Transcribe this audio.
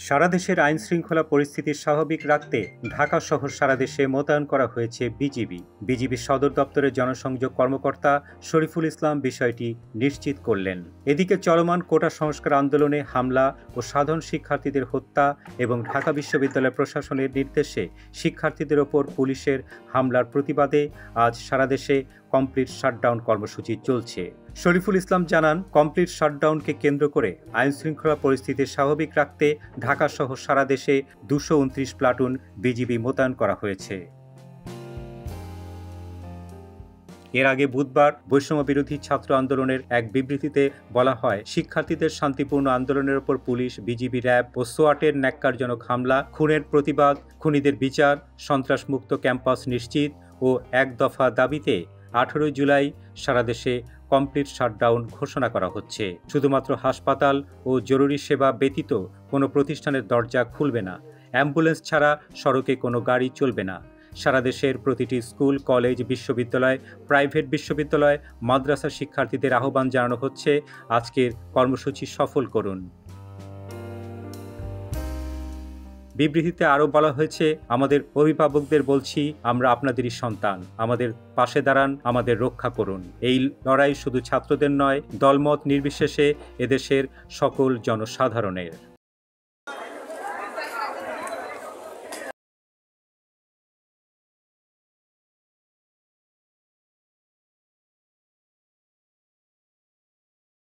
সারা দেশের আইন শৃঙ্খলা পরিস্থিতি স্বাভাবিক রাখতে ঢাকা সহ সারা দেশে মোতায়েন করা হয়েছে বিজিবির সদর দপ্তরের জনসংযোগ কর্মকর্তা শরীফুল ইসলাম বিষয়টি নিশ্চিত করলেন। এদিকে চলমান কোটা সংস্কার আন্দোলনে হামলা ও সাধারণ শিক্ষার্থীদের হত্যা এবং ঢাকা বিশ্ববিদ্যালয় প্রশাসনের নির্দেশে শিক্ষার্থীদের ওপর পুলিশের হামলার প্রতিবাদে আজ সারা দেশে কমপ্লিট শাটডাউন কর্মসূচি চলছে। শরীফুল ইসলাম জানান, কমপ্লিট শাটডাউনকে কেন্দ্র করে আইন শৃঙ্খলা পরিস্থিতি স্বাভাবিক রাখতে ঢাকা সহ সারা দেশে 229 প্লাটুন বিজিবি মোতায়েন করা হয়েছে। এর আগে বুধবার বৈষম্য বিরোধী ছাত্র আন্দোলনের এক বিবৃতিতে বলা হয়, শিক্ষার্থীদের শান্তিপূর্ণ আন্দোলনের ওপর পুলিশ, বিজিবি, র্যাব ও সোয়াটের ন্যাক্কারজনক হামলা, খুনের প্রতিবাদ, খুনিদের বিচার, সন্ত্রাসমুক্ত ক্যাম্পাস নিশ্চিত ও এক দফা দাবিতে 18 জুলাই সারা দেশে কমপ্লিট শাটডাউন ঘোষণা করা হচ্ছে। শুধুমাত্র হাসপাতাল ও জরুরি সেবা ব্যতীত কোনো প্রতিষ্ঠানের দরজা খুলবে না। অ্যাম্বুলেন্স ছাড়া সড়কে কোনো গাড়ি চলবে না। সারা দেশের প্রতিটি স্কুল, কলেজ, বিশ্ববিদ্যালয়, প্রাইভেট বিশ্ববিদ্যালয়, মাদ্রাসা শিক্ষার্থীদের আহ্বান জানানো হচ্ছে, আজকের কর্মসূচি সফল করুন। বিবৃতিতে আরও বলা হয়েছে, আমাদের অভিভাবকদের বলছি, আমরা আপনাদেরই সন্তান, আমাদের পাশে দাঁড়ান, আমাদের রক্ষা করুন। এই লড়াই শুধু ছাত্রদের নয়, দলমত নির্বিশেষে এদেশের সকল জনসাধারণের।